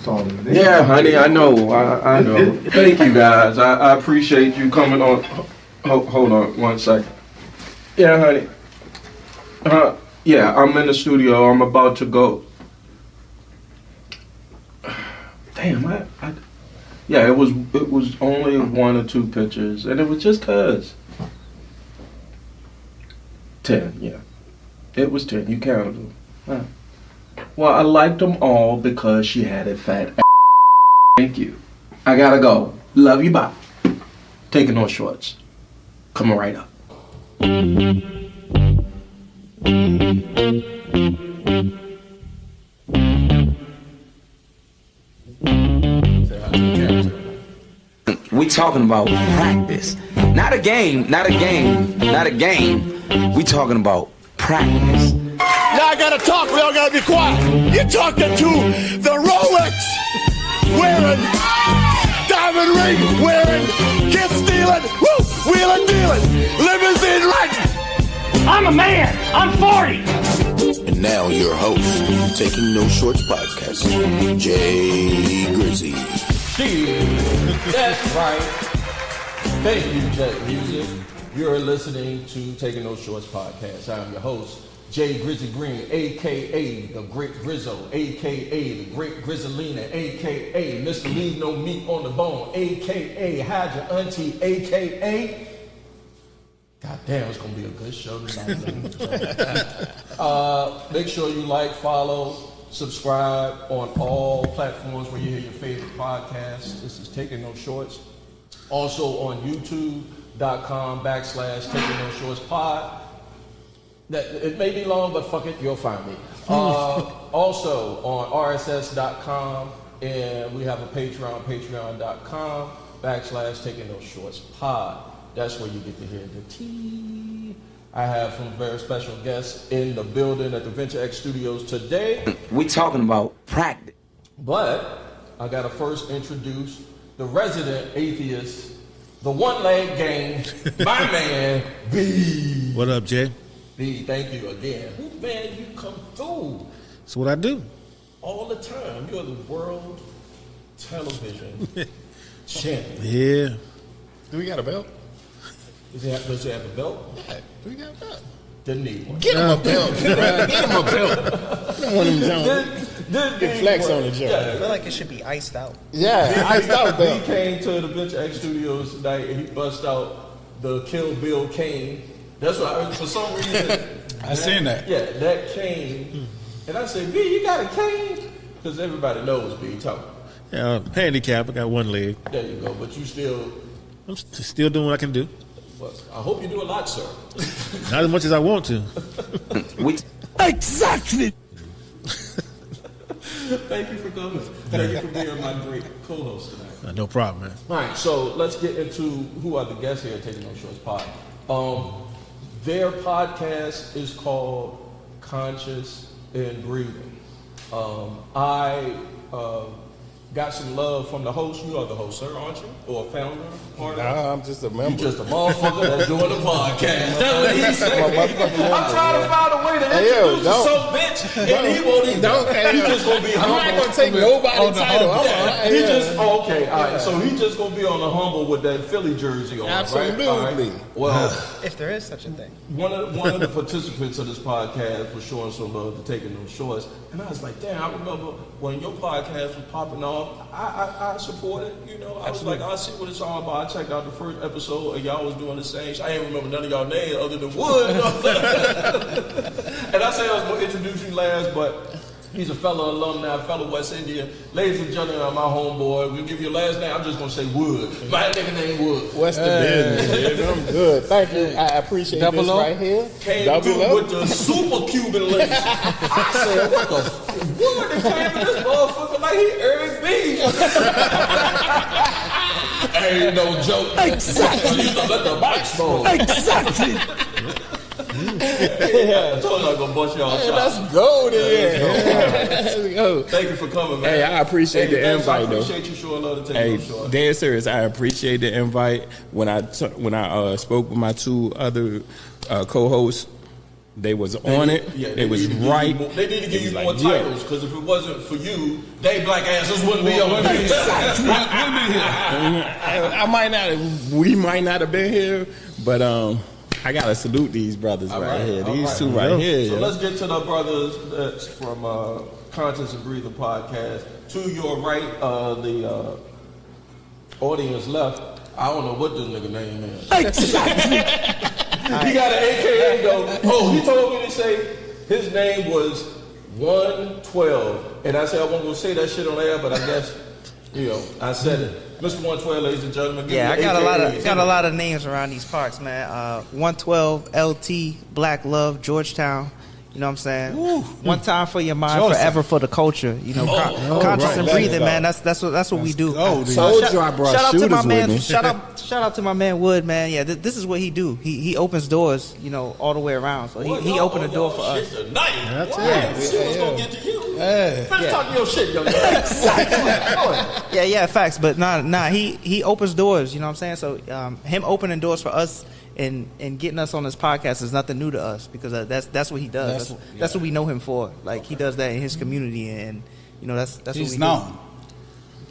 taller than me. Yeah, honey, I know. I know. Thank you, guys. I appreciate you coming on. Hold on 1 second. Yeah, honey. Yeah, I'm in the studio. I'm about to go. Damn, yeah, it was only 1 or 2 pictures, and it was just 'cause. 10, yeah. It was 10. You counted them. Huh. Well, I liked them all because she had a fat ass. Thank you. I gotta go. Love you, bye. Taking no shorts. Coming right up. We talking about practice. Not a game. We talking about practice. Now I gotta talk, we all gotta be quiet. You're talking to the Rolex wearing, diamond ring wearing, kiss stealing, woo, wheeling dealing, limousine riding. I'm a man. I'm 40. And now your host, Taking No Shorts podcast, Jay Grizzy. That's right. Thank you, Jet Music. You're listening to Taking No Shorts podcast. I'm your host, Jay Grizzy Green, a.k.a. the Great Grizzo, a.k.a. the Great Grizzolina, a.k.a. Mr. Leave No Meat on the Bone, a.k.a. Hide Your Auntie, a.k.a. God damn, it's going to be a good show tonight. Make sure you like, follow, subscribe on all platforms where you hear your favorite podcasts. This is Taking No Shorts. Also on YouTube.com/Taking No Shorts Pod. It may be long, but fuck it, you'll find me. Also on RSS.com, and we have a Patreon, patreon.com/Taking No Shorts Pod. That's where you get to hear the tea. I have some very special guests in the building at the Venture X Studios today. We talking about practice. But I gotta first introduce the resident atheist, the one-leg gang, my man, B. What up, Jay? B, thank you again. Man, you come through. That's what I do. All the time. You're the world television champion. Yeah. Do we got a belt? Does he have a belt? Yeah. Do we got a belt? Didn't need one. Get him a belt. Get him a belt. I don't want him Didn't flex one. on the joint. Yeah. I feel like it should be iced out. Yeah, iced out He belt. came to the Venture X Studios tonight and he bust out the Kill Bill cane. That's what for some reason. I seen that. Yeah, that cane. And I said, B, you got a cane? Because everybody knows B. Talk. Yeah, handicap. I got one leg. There you go. But you still. I'm still doing what I can do. Well, I hope you do a lot, sir. Not as much as I want to. Exactly. Thank you for coming. Thank you for being my great co-host tonight. No problem, man. All right, so let's get into who are the guests here at Taking No Shorts Pod. Their podcast is called Conscious and Breathing. I got some love from the host. You are the host, sir, aren't you? Or a founder? Nah, I'm just a member. You just a motherfucker that's doing the podcast. That's what he said. I'm trying to find a way to introduce you some bitch, and he won't even. He just gonna be humble. I'm not gonna take nobody's title. He just okay. All right. So he just gonna be on the humble with that Philly jersey on. Absolutely. Right? All right. Well, If there is such a thing. one of the participants of this podcast was showing some love to Taking No Shorts, and I was like, damn, I remember when your podcast was popping off. I supported. You know, I was like, I see what it's all about. I checked out the first episode, and y'all was doing the same. I ain't remember none of y'all names other than Wood. And I said I was going to introduce you last, but he's a fellow alumni, fellow West Indian. Ladies and gentlemen, my homeboy. We'll give you a last name. I'm just going to say Wood. My nigga named Wood. What's the business? Baby? I'm good. Thank you. I appreciate this right here. Came through with the super Cuban lace. I said, what the Wood that came in this motherfucker like he Eric B. Ain't no joke. Exactly. You used to let the mic smoke. Exactly. Yeah, I told you I was going to bust y'all Hey, chops. let's go then. Let's go. Thank you for coming, man. Hey, I appreciate the invite, I though. appreciate you showing love to Take Hey, No Shorts. dead serious, I appreciate the invite. When I spoke with my two other co-hosts, They was on it. Yeah, it was right. They need to give you It was more like, yeah. titles, because if it wasn't for you, they black asses wouldn't be on here. We might not have been here, but I gotta salute these brothers right here. These two right here. So let's get to the brothers that's from Conscious and Breathing podcast. To your right, the audience left. I don't know what this nigga name is. He got an AKA though. Oh, he told me to say his name was 112, and I said I wasn't gonna say that shit on air, but I guess I said it. Mr. 112, ladies and gentlemen. Yeah, I got a lot of names around these parts, man. 112, LT, Black Love, Georgetown. You know what I'm saying? Ooh. One time for your mind, forever for the culture. Conscious and breathing, man. That's what we do. Shout out to my man. Shout out to my man Wood, man. Yeah, this is what he do. He opens doors, all the way around. So he opened the door for us. That's it. She was gonna get to you. Let's talk your shit, young man. Yeah, facts. But nah. He opens doors. You know what I'm saying? So him opening doors for us and getting us on this podcast is nothing new to us, because that's what he does. That's what we know him for. Like, he does that in his community, and that's what we know.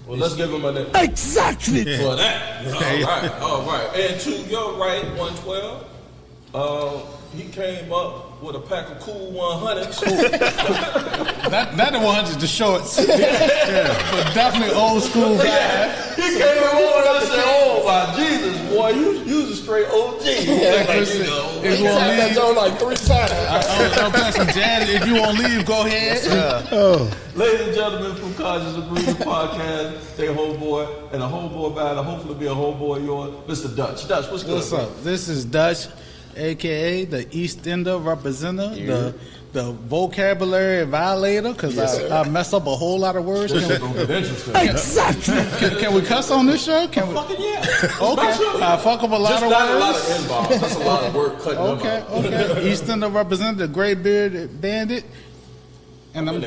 Well, let's give him a name. Exactly. For that. All right. And to your right, 112, he came up with a pack of cool 100s. Not the 100s, the shorts. But definitely old school vibe. He came over and I said, "Oh my Jesus, boy, you a straight OG." If you want to leave, like 3 times. I'll play some jazz. If you want to leave, go ahead. Ladies and gentlemen, from Conscious and Breathing podcast, they homeboy and a homeboy band, hopefully be a homeboy of yours, Mr. Dutch. Dutch, what's good? What's up? This is Dutch, a.k.a. the East Ender representative, the vocabulary violator, because I mess up a whole lot of words. Exactly. Can we cuss on this show? Can we? Fucking yeah. Okay. I fuck up a lot of not words. a lot of involved. That's a lot of work cutting them out. Okay. East Ender representative, the gray bearded bandit. And I'm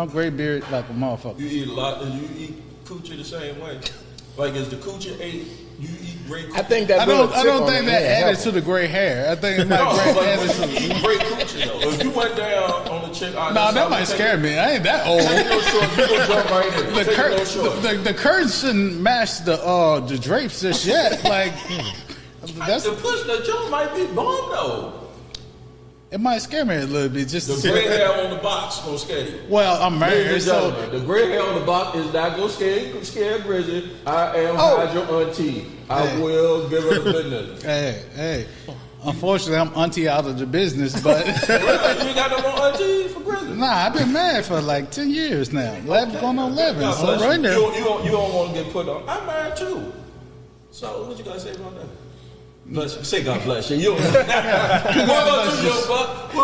gray bearded like a motherfucker. You eat a lot, and you eat coochie the same way. Like, is the coochie ate? You eat gray coochie? I think that. I don't think that added to the gray hair. I think it might added to. You eat gray coochie though. If you went down on the chick, that might scare me. I ain't that old. Take no shorts. You gonna jump right in. The curtains shouldn't match the drapes just yet. Like the jump might be bomb though. It might scare me a little bit. Just the gray hair on the box gonna scare you. Well, I'm married, so the gray hair on the box is not gonna scare Grizzly. I am your auntie. I will give her the business. Hey. Unfortunately, I'm auntie out of the business, but you ain't got no more auntie for Grizzly. Nah, I've been married for like 10 years now. 11 going on 11. No, so right now, you don't want to get put on. I'm married too. So what you gotta say about that? Bless you. Say God bless you. What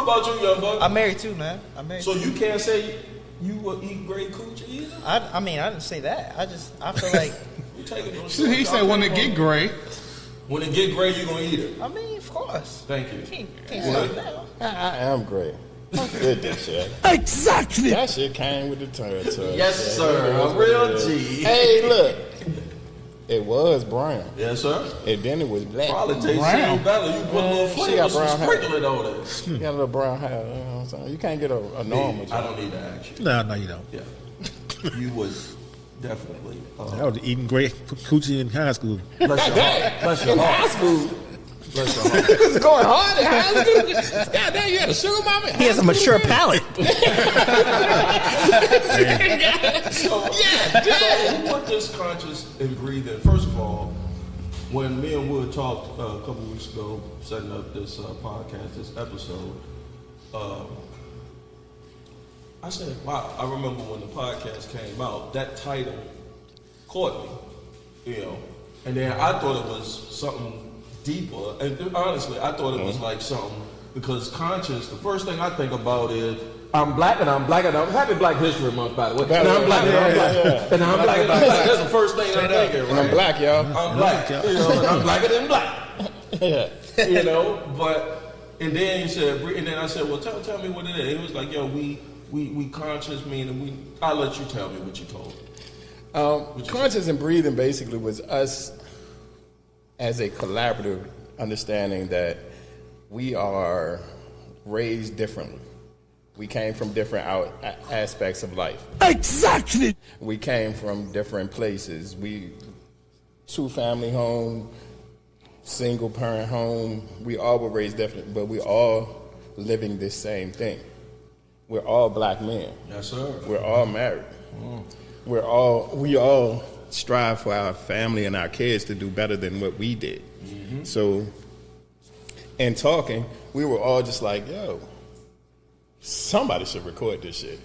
about you, young buck? I'm married too, man. I'm married. So you can't say you will eat gray coochie either? I mean, I didn't say that. I feel like you taking those. He said when it get gray. When it get gray, you gonna eat it. I mean, of course. Thank you. Can't say that. I am great. I'm good this shit. Exactly. That shit came with the territory. Yes, sir. A real G. Hey, look. It was brown. Yes, sir. And then it was black. Probably tastes better. You put a little flavor, sprinkle it on it. You got a little brown hair. You know what I'm saying? You can't get a normal. I don't need that action. No, you don't. Yeah. You was definitely. I was eating great coochie in high school. Bless your heart. Bless your heart. High school. Bless your heart. It's going hard in high school. God damn, you had a sugar mama. He has a mature palate. So what this conscious and breathing? First of all, when me and Wood talked a couple weeks ago, setting up this podcast, this episode, I said, "Wow!" I remember when the podcast came out, that title caught me, and then I thought it was something deeper, and honestly, I thought it was like something because conscious. The first thing I think about is I'm black and I'm black and I'm happy Black History Month, by the way. And I'm black and I'm black and I'm black and I'm black. That's the first thing I'm thinking. Right? I'm black, y'all. I'm black, and I'm blacker than black. But and then he said, and then I said, well, tell me what it is. It was like, we conscious meaning I'll let you tell me what you told me. Conscious and breathing basically was us as a collaborative understanding that we are raised differently. We came from different aspects of life. Exactly. We came from different places. We 2-family home, single parent home. We all were raised different, but we all living this same thing. We're all black men. Yes, sir. We're all married. We all strive for our family and our kids to do better than what we did. So, in talking, we were all just like, yo, somebody should record this shit.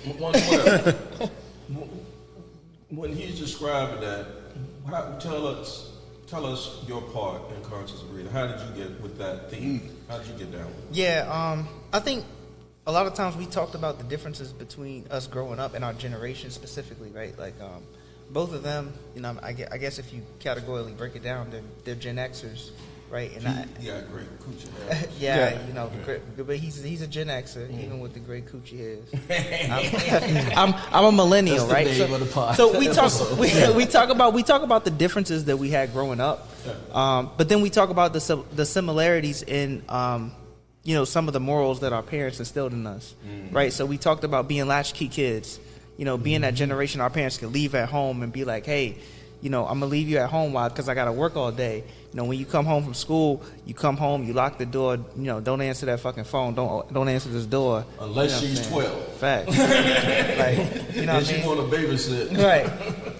When he's describing that, tell us your part in Conscious Breathing. How did you get with that theme? How did you get down with it? Yeah, I think a lot of times we talked about the differences between us growing up and our generation specifically, right? Like, both of them, you know, I guess if you categorically break it down, they're Gen Xers, right? And he got great coochie hairs. you know, but he's a Gen Xer, even with the great coochie hairs. I'm a millennial, right? So we talk about the differences that we had growing up, but then we talk about the similarities in you know, some of the morals that our parents instilled in us, right? So we talked about being latchkey kids. You know, being that generation, our parents could leave at home and be like, hey, you know, I'm going to leave you at home because I got to work all day. You know, when you come home from school, you come home, you lock the door, you know, don't answer that fucking phone. Don't answer this door. Unless she's 12. Facts. Like, you know and she want to babysit. Right.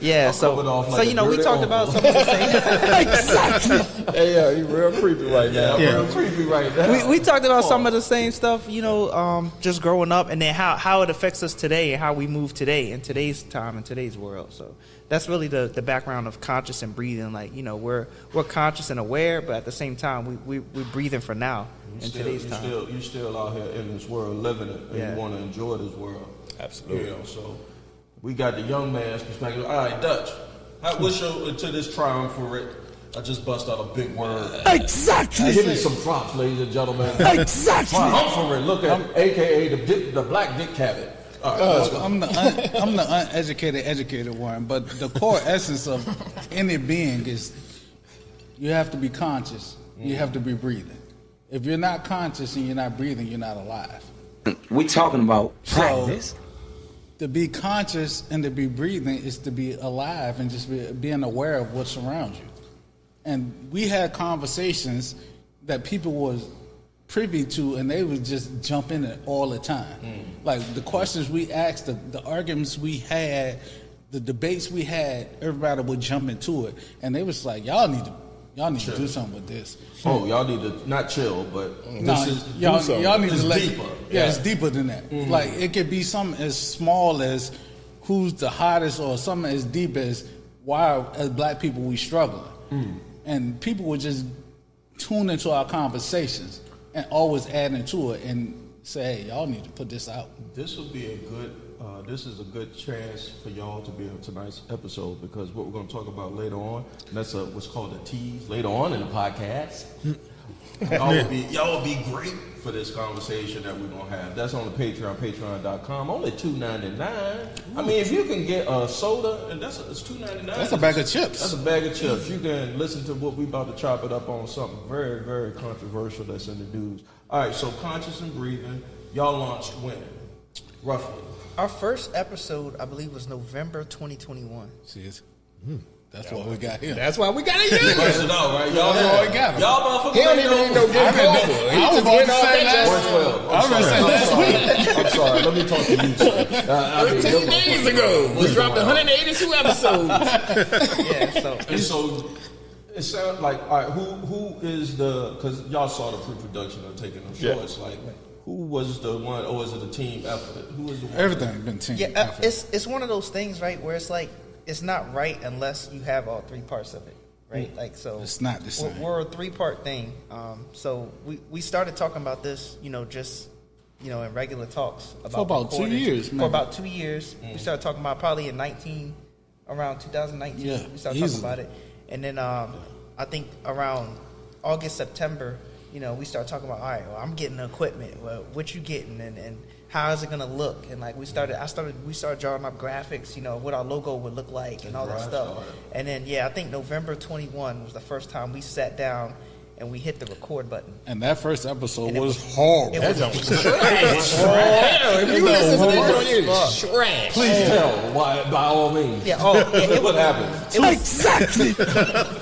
Yeah, so you know, we talked about some of the same. Exactly. Hey, you real creepy right now. Yeah, real creepy right now. We talked about some of the same stuff, you know, just growing up, and then how it affects us today and how we move today in today's time in today's world. So that's really the background of conscious and breathing. Like, you know, we're conscious and aware, but at the same time we're breathing for now in today's time. You're still out here in this world living it, and you want to enjoy this world. Absolutely. You know, so we got the young man's perspective. All right, Dutch, what's your to this triumvirate? I just bust out a big word. Exactly. Give me some props, ladies and gentlemen. Exactly. Triumvirate. Look at AKA the Black Dick Cavett. Right, I'm the uneducated educated one, but the core essence of any being is you have to be conscious. You have to be breathing. If you're not conscious and you're not breathing, you're not alive. We talking about practice. So, to be conscious and to be breathing is to be alive and just being aware of what's around you. And we had conversations that people was privy to, and they would just jump in it all the time. Like the questions we asked, the arguments we had, the debates we had, everybody would jump into it, and they was like, "Y'all need to do something with this." Oh, y'all need to not chill, but y'all need to let deeper. Yeah, it's deeper than that. Like it could be something as small as who's the hottest, or something as deep as why as black people we struggling, and people would just tune into our conversations and always adding to it and say, hey, y'all need to put this out. This will be a good. This is a good chance for y'all to be on tonight's episode, because what we're going to talk about later on, and that's what's called a tease later on in the podcast. Y'all will be great for this conversation that we're going to have. That's on the Patreon, patreon.com. Only $2.99. I mean, if you can get a soda, and it's $2.99. That's a bag of chips. That's a bag of chips. You can listen to what we about to chop it up on, something very, very controversial that's in the news. All right, so Conscious and Breathing, y'all launched when? Roughly. Our first episode, I believe, was November 2021. See, that's why we got him. That's why we got him. Bust it out, right? Y'all motherfuckers. He don't even need no gift over. I was going to say last week. I'm sorry. Let me talk to you, sir. 13 days ago, we dropped 182 episodes. And so it sounds like, all right, who is because y'all saw the pre-production of Taking Them Shorts, like, who was the one, or is it a team effort? Who was the one? Everything been team effort. It's one of those things, right, where it's like, it's not right unless you have all three parts of it, right? Like, so it's not the same. We're a 3-part thing. So we started talking about this, just in regular talks for about 2 years. For about 2 years, we started talking about probably around 2019. Yeah, we started talking about it, and then I think around August, September, we started talking about, all right, well, I'm getting the equipment. Well, what you getting, and how is it gonna look? And like we started drawing up graphics, what our logo would look like and all that stuff. And then I think November 21 was the first time we sat down and we hit the record button. And that first episode was horrible. It was Trash. If you listen to that, it's trash. Please tell why, by all means. Yeah. Oh, yeah, What happened? Exactly.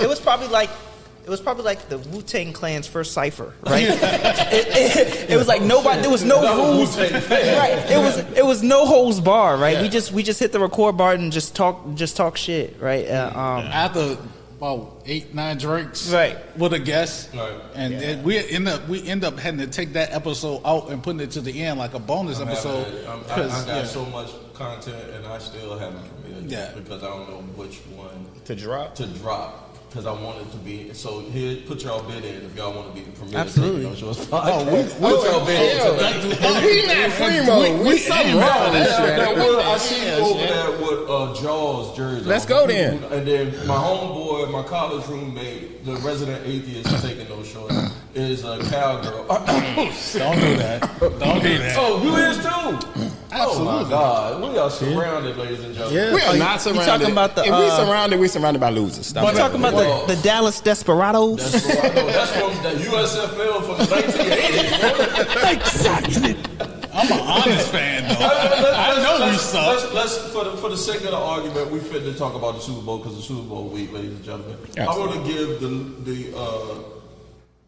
It was probably like the Wu-Tang Clan's first cipher, right? it was like nobody. There was no rules. Right. It was no holds bar, right? Yeah. We just hit the record button and just talk shit, right? After about 8-9 drinks, right, with a guest, right. And then we end up having to take that episode out and putting it to the end like a bonus episode. I got so much content and I still haven't committed because I don't know which one to drop. Because I want it to be so. Here, put y'all bid in if y'all want to be the premier. Absolutely. Put y'all bid in. We not primo. We something wrong. I see you over there with Jaws jersey. Let's go then. And then my homeboy, my college roommate, the resident atheist taking those shorts, is a cowgirl. Don't do that. Don't do that. Oh, you is too. Absolutely. Oh my God, we are surrounded, ladies and gentlemen. Yeah. We are not surrounded. Talking about the, if we surrounded by losers. We're talking about the Dallas Desperados. That's from the USFL from the 1980s. Exactly. I'm an honest fan, though. I know we suck. Let's for the sake of the argument, we fit to talk about the Super Bowl because the Super Bowl week, ladies and gentlemen. Absolutely. I want to give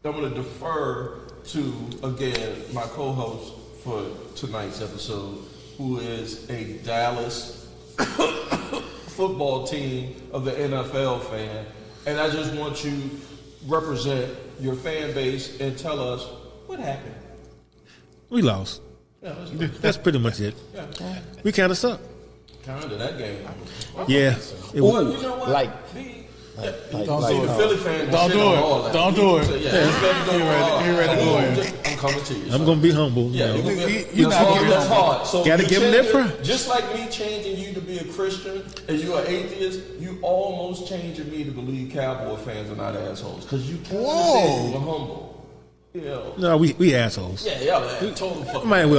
I'm going to defer to again my co-host for tonight's episode, who is a Dallas football team of the NFL fan, and I just want you to represent your fan base and tell us what happened. We lost. Yeah, that's pretty much it. Yeah. We kind of suck. Kind of that game. Yeah. Well, you know what? Don't do it. Philly fan. Don't do it. Don't do it. He ready to go in. I'm coming to you. I'm going to be humble. Yeah, you're not giving that's hard. So got to give them their pride. Just like me changing you to be a Christian and you're an atheist, you almost changing me to believe Cowboy fans are not assholes. Because you can't say you were humble. Yeah. No, we assholes. Yeah, total fucking. Might as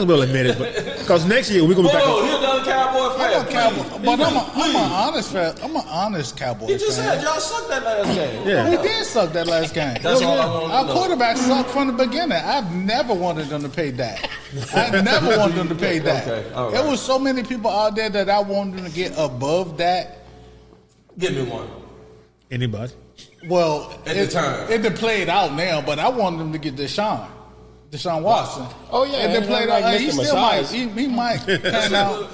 well admit it, because next year we're gonna be back. Oh, you're another Cowboy fan. But I'm an honest fan. I'm an honest Cowboy fan. You just said y'all sucked that last game. Yeah, we did suck that last game. That's all I wanted to know. Our quarterback sucked from the beginning. I've never wanted them to pay that. I never wanted them to pay that. Okay, all right. There was so many people out there that I wanted them to get above that. Give me one. Anybody? Well, at the time, it played out now, but I wanted them to get Deshaun Watson. Oh yeah, and they played out. He still might. He might pan out.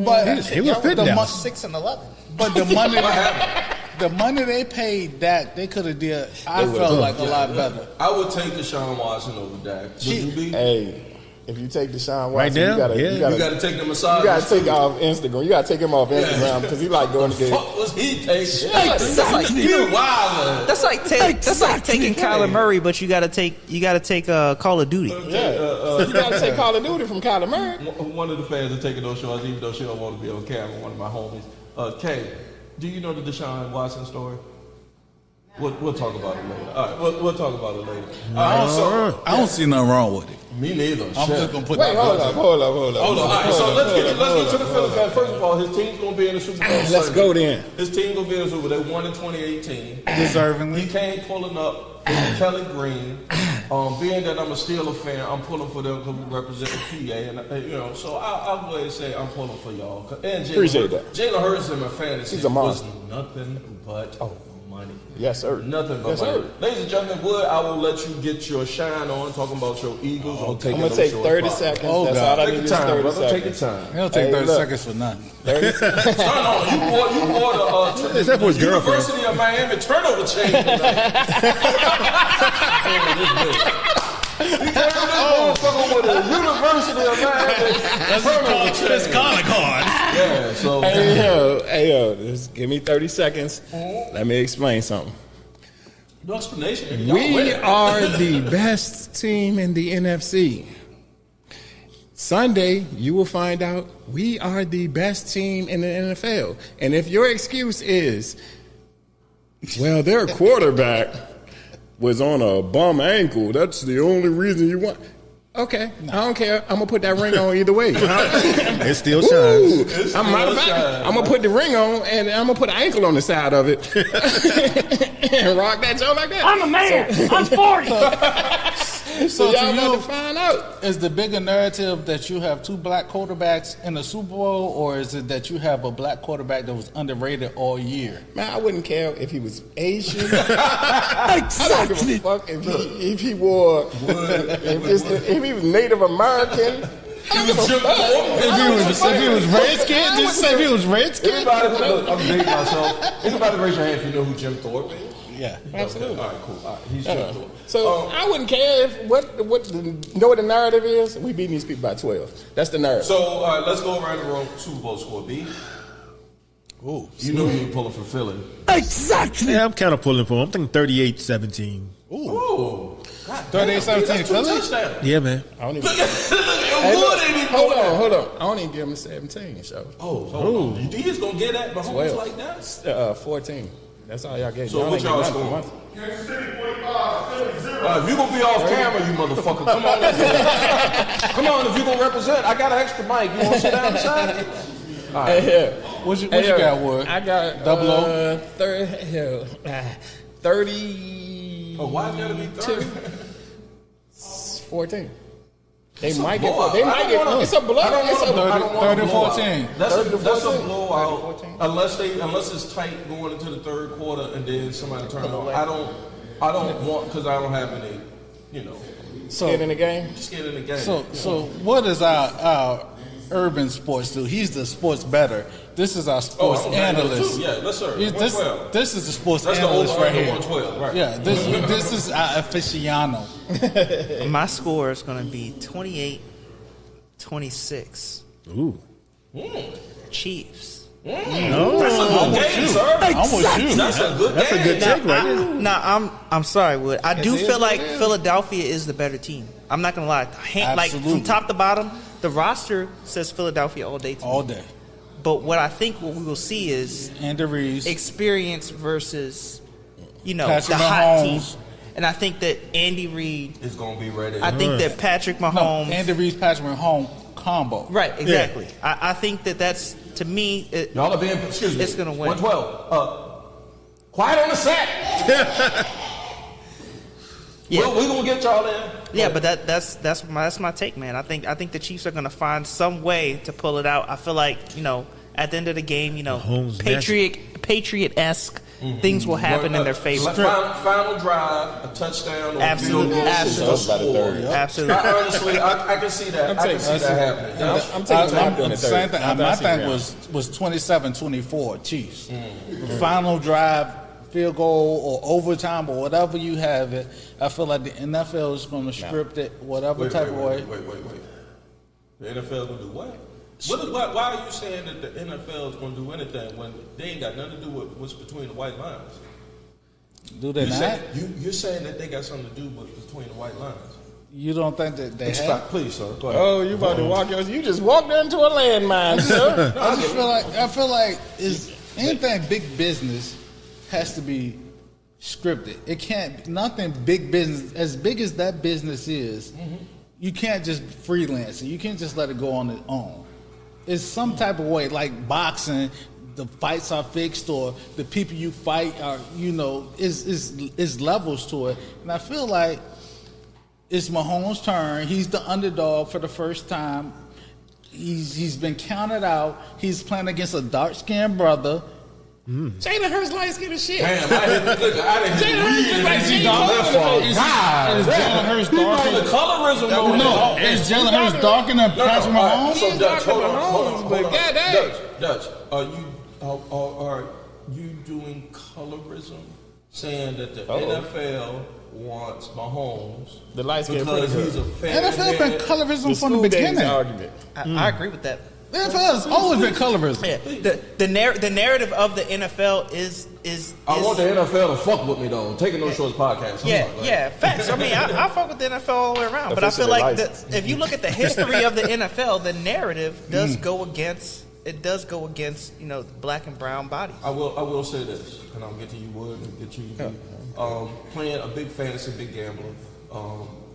But he was fit now. 6-11. But the money they paid Dak, they could have did. I felt like a lot better. I would take Deshaun Watson over Dak. Would you be? Hey. If you take Deshaun Watson, right now, you gotta take the massage. You gotta take off Instagram. You gotta take him off Instagram because he like going to get. What was he taking? That's like taking Kyler Murray, but you gotta take Call of Duty. You gotta take Call of Duty from Kyler Murray. One of the fans are taking those shows, even though she don't want to be on camera. One of my homies, Kay. Do you know the Deshaun Watson story? We'll talk about it later. All right, we'll talk about it later. I don't see nothing wrong with it. Me neither. I'm just gonna put that. Hold up. All right, so let's get to the Philly fan. First of all, his team's gonna be in the Super Bowl. Let's go then. His team gonna be in the Super Bowl. They won in 2018. Deservingly. He came pulling up with Kelly Green. Being that I'm a Steelers fan, I'm pulling for them because we represent the PA, and so I'll go ahead and say I'm pulling for y'all. And appreciate that. Jalen Hurts in my fantasy was nothing but money. Yes, sir. Nothing but money. Ladies and gentlemen, I will let you get your shine on talking about your Eagles. I'm going to take 30 seconds. Oh, that's all I need is 30 seconds. Take your time. He'll take 30 seconds for nothing. 30 seconds. No, you bought the University of Miami turnover chain He came to this motherfucker with a University of Miami turnover chain. That's calling cards. Yeah, so. Hey, yo, just give me 30 seconds. Let me explain something. No explanation. We are the best team in the NFC. Sunday, you will find out we are the best team in the NFL. And if your excuse is, well, their quarterback was on a bum ankle, that's the only reason you want. Okay, I don't care. I'm gonna put that ring on either way. It still shines. Matter of fact, I'm gonna put the ring on and I'm gonna put an ankle on the side of it and rock that joke like that. I'm a man. I'm 40. So y'all to got you, to find out. is the bigger narrative that you have two black quarterbacks in the Super Bowl, or is it that you have a black quarterback that was underrated all year? Man, I wouldn't care if he was Asian. I don't give a fuck if he wore if he was Native American. If he was Redskin, just say if he was Redskin. Everybody, I'm dating myself. Anybody raise your hand if you know who Jim Thorpe is? Yeah, absolutely. All right, cool. All right, he's Jim Thorpe. So I wouldn't care if what the narrative is. We beating these people by 12. That's the narrative. So let's go around the room. Super Bowl score, B. Ooh, you know you ain't pulling for Philly. Exactly. Yeah, I'm kind of pulling for him. I'm thinking 38-17. Ooh. 38-17 Philly? Yeah, man. I don't even. Hold on. I don't even give him a 17. So. Oh, you think he's gonna get that Mahomes like that? 14. That's all y'all get. So what y'all scoring? If you gonna be off camera, you mother,fucker, come on. Come on, if you gonna represent, I got an extra mic. You wanna sit down beside me? All right. What you got, Wood? I got 30. Oh, why gotta be 30? 14. They It's might a get. blowout. They might get. It's a blowout. It's a 30-14. That's a blowout. Unless it's tight going into the third quarter and then somebody turn it on. I don't want because I don't have any. Skin in the game. Skin in the game. So what is our urban sports do? He's the sports bettor. This is our sports analyst. Yeah, let's sir. This is the sports That's analyst right here. 112, right? Yeah, this is our aficionado. My score is going to be 28-26. Ooh. Chiefs. That's a good game, sir. I'm with you. That's a good That's a good take right there. Nah, I'm sorry, Wood. I do feel like Philadelphia is the better team. I'm not gonna lie. Like from top to bottom, the roster says Philadelphia all day. All day. But what we will see is Andy Reid experience versus Patrick the hot team. Mahomes. And I think that Andy Reid is gonna be ready. I think that Patrick Mahomes, Andy Reid's Patrick Mahomes combo. Right, exactly. Yeah. I think that's, to me, y'all are being, excuse me, it's gonna win. 112. Quiet on the set. Yeah, we're gonna get y'all in. Yeah, but that's my take, man. I think the Chiefs are gonna find some way to pull it out. I feel like at the end of the game, Patriot-esque things will happen in their favor. Final drive, a touchdown, or absolutely. Absolutely. Honestly, I can see that. I can see that happening. I'm taking the same thing. My thing was 27-24 Chiefs. Final drive, field goal or overtime or whatever you have it. I feel like the NFL is going to script it whatever type of way. Wait. The NFL going to do what? Why are you saying that the NFL is going to do anything when they ain't got nothing to do with what's between the white lines? Do they not? You're saying that they got something to do with between the white lines. You don't think that they have? Please, sir. Go ahead. Oh, you about to walk yours? You just walked into a landmine, sir. I feel like is anything big business has to be scripted. It can't. Nothing big business as big as that business is. Mm-hmm. You can't just freelance it. You can't just let it go on its own. It's some type of way, like boxing. The fights are fixed, or the people you fight are, is levels to it. And I feel like it's Mahomes' turn. He's the underdog for the first time. He's been counted out. He's playing against a dark-skinned brother. Jalen Hurts light-skinned as shit. Damn, I didn't Jalen Hurts is like Is Jalen Hurts darker? The colorism. No, is Jalen Hurts darker than Patrick Mahomes? So Dutch, hold on. Dutch, are you doing colorism, saying that the NFL wants Mahomes the light skin because he's a fan? NFL been colorism from the beginning. Argument. I agree with that. The NFL has always been colorism. Yeah. The narrative of the NFL is I want the NFL to fuck with me though. Taking No Shorts podcast. Yeah, facts. I mean, I fuck with the NFL all the way around, but I feel like if you look at the history of the NFL, the narrative does go against. It does go against black and brown bodies. I will say this, and I'll get to you, Wood, and get you. Playing a big fantasy, big gambler,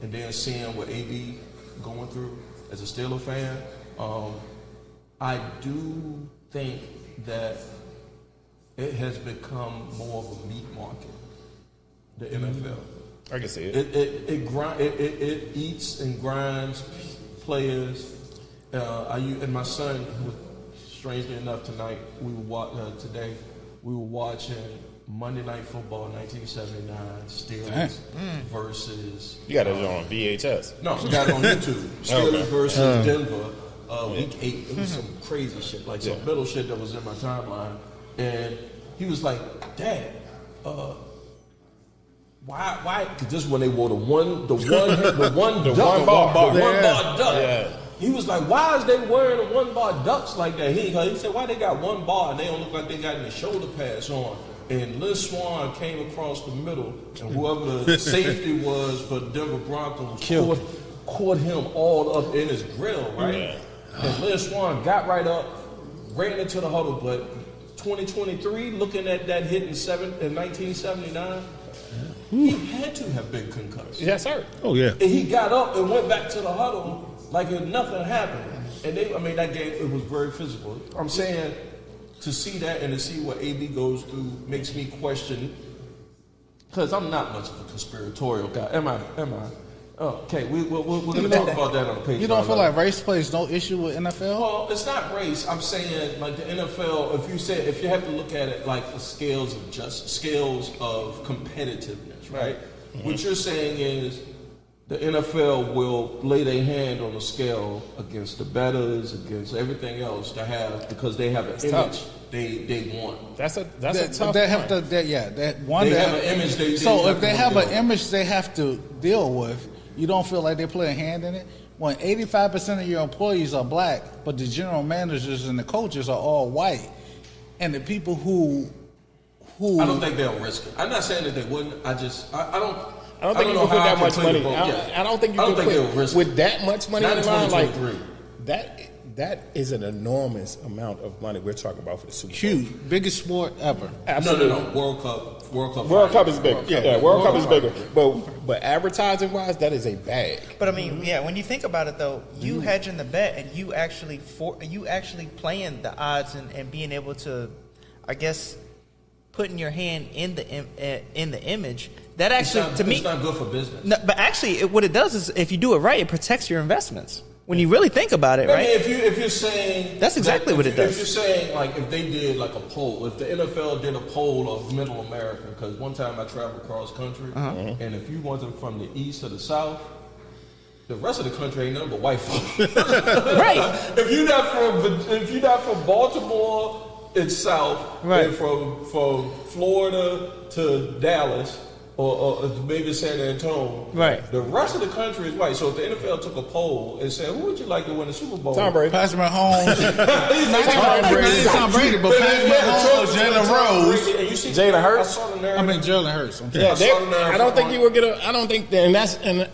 and then seeing what AB going through as a Steelers fan. I do think that it has become more of a meat market, the NFL. I can see it. It eats and grinds players. And my son, strangely enough, tonight we were watching Monday Night Football 1979 Steelers versus. You got it on VHS? No, we got it on YouTube. Steelers versus Denver, week 8. It was some crazy shit, like some middle shit that was in my timeline. And he was like, "Dad, why? Because this is when they wore the one bar duck." Yeah. He was like, "Why is they wearing the 1 bar ducks like that?" He said, "Why they got 1 bar and they don't look like they got any shoulder pads on?" And Liz Swan came across the middle, and whoever the safety was for Denver Broncos caught him all up in his grill, right? Yeah. And Liz Swan got right up, ran into the huddle, but 2023, looking at that hit in 1979, he had to have been concussed. Yes, sir. Oh, yeah. And he got up and went back to the huddle like if nothing happened. And that game, it was very physical. I'm saying, to see that and to see what AB goes through makes me question, because I'm not much of a conspiratorial guy. Am I? Okay, we're going to talk about that on the page. You don't feel like race plays no issue with NFL? Well, it's not race. I'm saying, like, the NFL, if you have to look at it like the scales of competitiveness, right? Mm-hmm. What you're saying is the NFL will lay their hand on the scale against the bettors, against everything else because they have an image they want. That's a tough they have point. They have an image. If they have an image they have to deal with, you don't feel like they play a hand in it? When 85% of your employees are black, but the general managers and the coaches are all white, and the people who I don't think they'll risk it. I'm not saying that they wouldn't. I don't think you can put that much money. I don't think you can put with that much money in the line. Like that is an enormous amount of money we're talking about for the Super Bowl. Huge, biggest sport ever. Absolutely. No. World Cup is bigger. World Cup is bigger. But advertising wise, that is a bag. But I mean, when you think about it though, you hedging the bet and you actually playing the odds and being able to, I guess, putting your hand in the image. That actually, to me, it's not good for business. No, but actually, what it does is, if you do it right, it protects your investments. When you really think about it, right? If you're saying that's exactly what it does. If you're saying, like, if they did like a poll, if the NFL did a poll of Middle America, because one time I traveled cross country, and if you wasn't from the east or the south, the rest of the country ain't nothing but white folks. Right. If you're not from Baltimore, it's south. Right. And from Florida to Dallas. Or maybe San Antonio. Right. The rest of the country is white. So if the NFL took a poll and said, "Who would you like to win the Super Bowl?" Tom Brady. Patrick Mahomes. Tom Brady, but Patrick Mahomes, Jalen Rose, Jalen Hurts. Jalen Hurts. I don't think you will get I don't think, and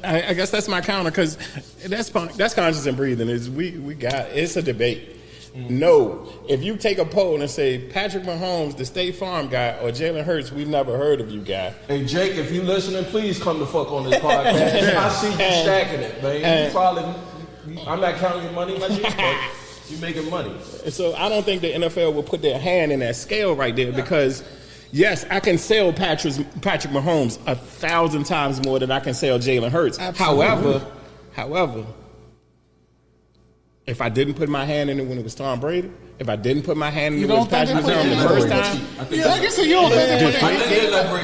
I guess that's my counter, because that's conscious and breathing. It's a debate. No, if you take a poll and say Patrick Mahomes, the State Farm guy, or Jalen Hurts, we've never heard of you guy. Hey Jake, if you listening, please come the fuck on this podcast. I see you stacking it, man. I'm not counting your money like you, but you making money. And so I don't think the NFL will put their hand in that scale right there, because yes, I can sell Patrick Mahomes 1,000 times more than I can sell Jalen Hurts. Absolutely. However, if I didn't put my hand in it when it was Tom Brady, if I didn't put my hand in it when it was Patrick Mahomes the first time, I guess you don't think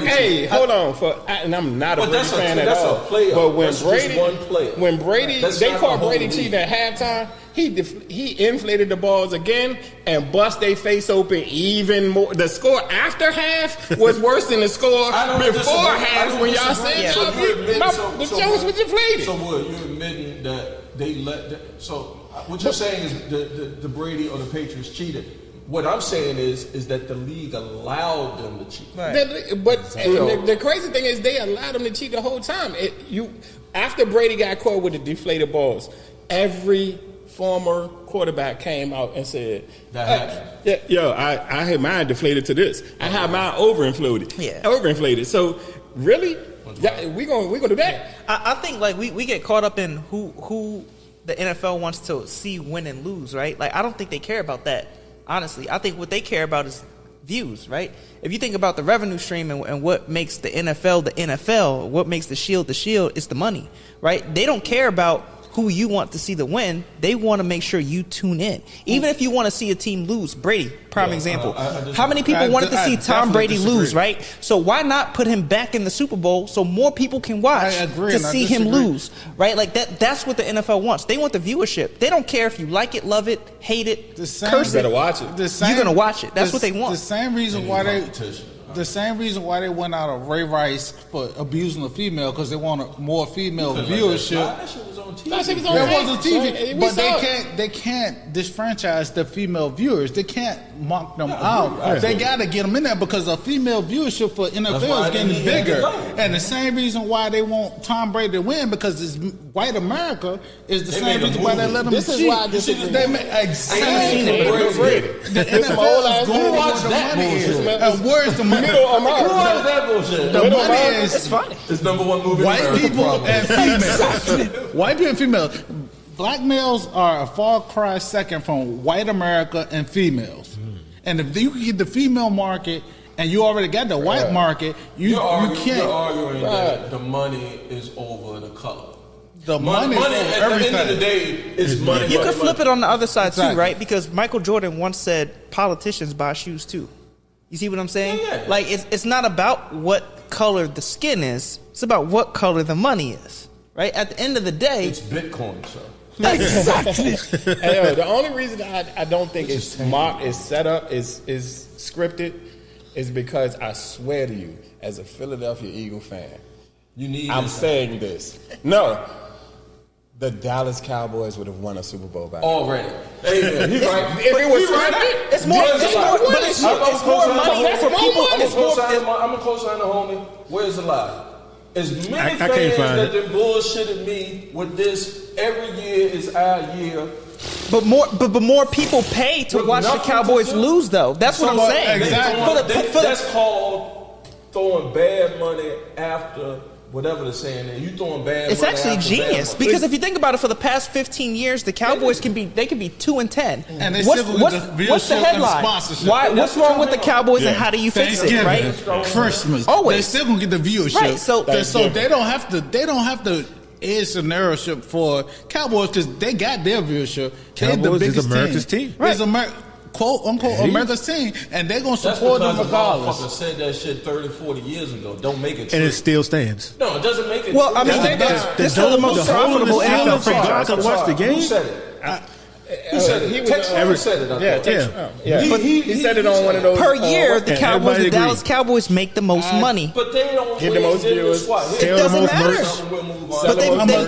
hey, hold on, and I'm not a Brady fan at all. But when Brady, they caught Brady cheating at halftime, he inflated the balls again and bust their face open even more. The score after half was worse than the score before half when y'all said the Jones was inflated. So what, you're admitting that they let that, so what you're saying is the Brady or the Patriots cheated. What I'm saying is that the league allowed them to cheat. Right. The crazy thing is they allowed them to cheat the whole time. After Brady got caught with the deflated balls, every former quarterback came out and said, "I had mine deflated to this. I had mine overinflated." Yeah. Overinflated. So Really? Yeah, we gonna do that? I think like we get caught up in who the NFL wants to see win and lose, right? Like I don't think they care about that. Honestly, I think what they care about is views, right? If you think about the revenue stream and what makes the NFL, what makes the Shield, it's the money, right? They don't care about who you want to see the win. They want to make sure you tune in. Even if you want to see a team lose. Brady, prime example. How many people wanted to see Tom Brady lose, right? So why not put him back in the Super Bowl so more people can watch to see him lose, right? Like that's what the NFL wants. They want the viewership. They don't care if you like it, love it, hate it, curse it. You better watch it. You're going to watch it. That's what they want. The same reason why they went out of Ray Rice for abusing a female, because they wanted more female viewership. That shit was on TV. That was on TV, but they can't disfranchise the female viewers. They can't mark them out. They got to get them in there because the female viewership for NFL is getting bigger. And the same reason why they want Tom Brady to win, because it's white America, is the same reason why they let them cheat. This is why this is exactly. The NFL is going where the money is. And where's the money? Middle America. Who watched that bullshit? The money is it's funny. It's number one movie. White people and females. White people and females. Black males are a far cry second from white America and females. And if you can get the female market and you already got the white market, you can't. You're arguing that the money is over the color. The money is over everything. At the end of the day, it's money. You could flip it on the other side too, right? Because Michael Jordan once said politicians buy shoes too. You see what I'm saying? Yeah. Like it's not about what color the skin is. It's about what color the money is. Right? At the end of the day, it's Bitcoin, sir. Exactly. Hey, the only reason I don't think it's smart, is set up, is scripted, is because I swear to you, as a Philadelphia Eagle fan, I'm saying this. No. The Dallas Cowboys would have won a Super Bowl back already. Hey, he's right. If it was scripted, it's more money for people. I'm gonna co-sign the homie. Where's the lie? As many fans that they bullshitted me with this every year is our year. But more people pay to watch the Cowboys lose, though. That's what I'm saying. Exactly. That's called throwing bad money after. Whatever they're saying, you throwing bad. It's actually genius because if you think about it, for the past 15 years, the Cowboys can be 2-10. And they what's the headline? What's wrong with the Cowboys and how do you fix it? Right? Christmas. Always. They still gonna get the viewership. Right. So they don't have to edge the narrative for Cowboys because they got their viewership. Cowboys is America's team. Right. It's quote unquote America's team, and they're gonna support them regardless. Motherfucker said that shit 30, 40 years ago. Don't make it true. And it still stands. No, it doesn't make it. Well, I mean, this is the most profitable NFL franchise. I watch the game. Who said it? Who said it? Texas said it. Yeah. He said it on one of those. Per year, the Cowboys, the Dallas Cowboys make the most money. But they don't get the most viewers. It doesn't matter. But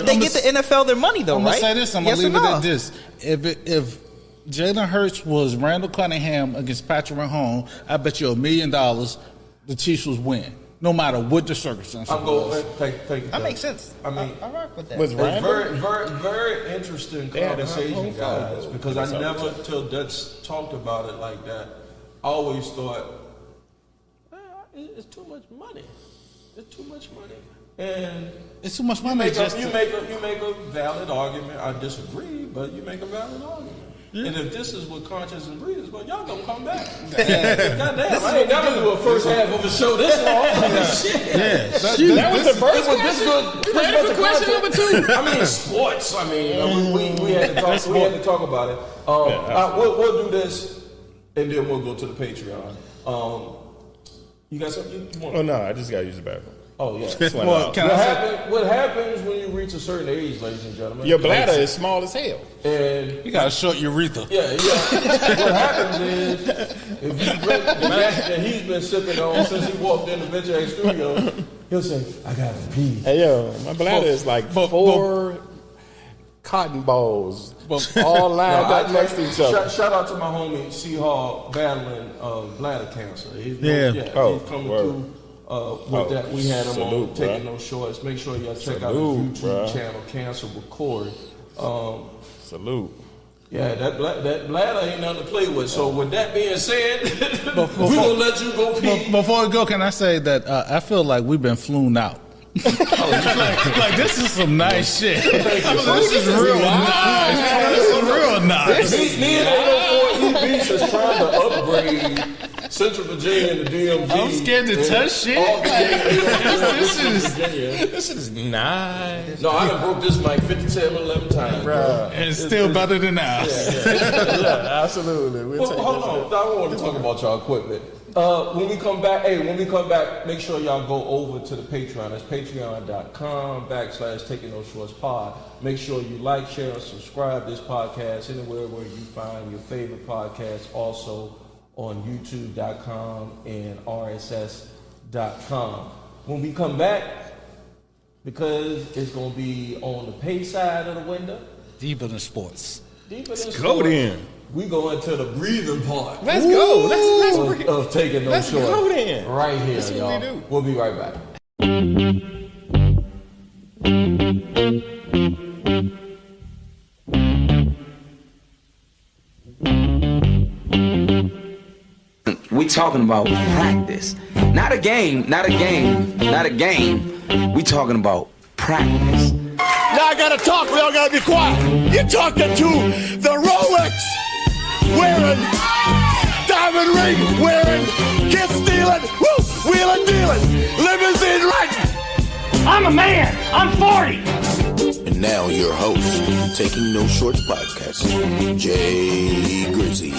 they get the NFL their money though, right? I'm gonna say this. I'm gonna leave it at this. If Jalen Hurts was Randall Cunningham against Patrick Mahomes, I bet you $1 million the Chiefs was win, no matter what the circumstances. I'm going. Thank you. That makes senes. I mean, I rock with that. Was very, very, very interesting conversation, guys. Because I never, till Dutch talked about it like that, I always thought it's too much money. It's too much money, and it's too much money. You make a valid argument. I disagree, but you make a valid argument. Yeah. And if this is what conscience and breed is, well, y'all gonna come back. Goddamn, I ain't gotta do a first half of a show this long. Shit. That was the first one. This was question number 2. I mean, sports. I mean, we had to talk. We had to talk about it. We'll do this, and then we'll go to the Patreon. You got something you want? Oh no, I just gotta use the bathroom. Oh yeah. What happens when you reach a certain age, ladies and gentlemen? Your bladder is small as hell, and you got a short urethra. Yeah. What happens is if you drink the gas that he's been sipping on since he walked in the VentureX studio, he'll say, "I gotta pee." Hey yo, my bladder is like 4 cotton balls, all lined up next to each other. Shout out to my homie C Hall battling bladder cancer. He's coming through. With that, we had him on Taking No Shorts. Make sure y'all check out his YouTube channel, Cancer with Corey. Salute. Yeah, that bladder ain't nothing to play with. So with that being said, we're gonna let you go pee. Before we go, can I say that I feel like we've been flown out. like this is some nice shit. This is real nice. This is real nice. Me and 804 Beach is trying to upgrade Central Virginia and the DMV. I'm scared to touch shit. This is nice. No, I done broke this mic 57, 11 times, bro. And it's still better than ours. Yeah, absolutely. Well, hold on. I want to talk about y'all equipment. When we come back, make sure y'all go over to the Patreon. That's patreon.com/Taking No Shorts Pod. Make sure you like, share, and subscribe this podcast anywhere where you find your favorite podcast. Also on youtube.com and rss.com. When we come back, because it's going to be on the pay side of the window. Deeper than sports. Let's go then. We go into the breathing part. Let's go. Let's of Taking No Shorts. Let's go then. Right here, That's what y'all. we do. We'll be right back. We talking about practice. Not a game. We talking about practice. Now I gotta talk, we all gotta be quiet. You're talking to the Rolex wearing, diamond ring wearing, kiss stealing, woo, wheeling dealing, limousine riding. I'm a man. I'm 40. And now your host, Taking No Shorts podcast, Jay Grizzy.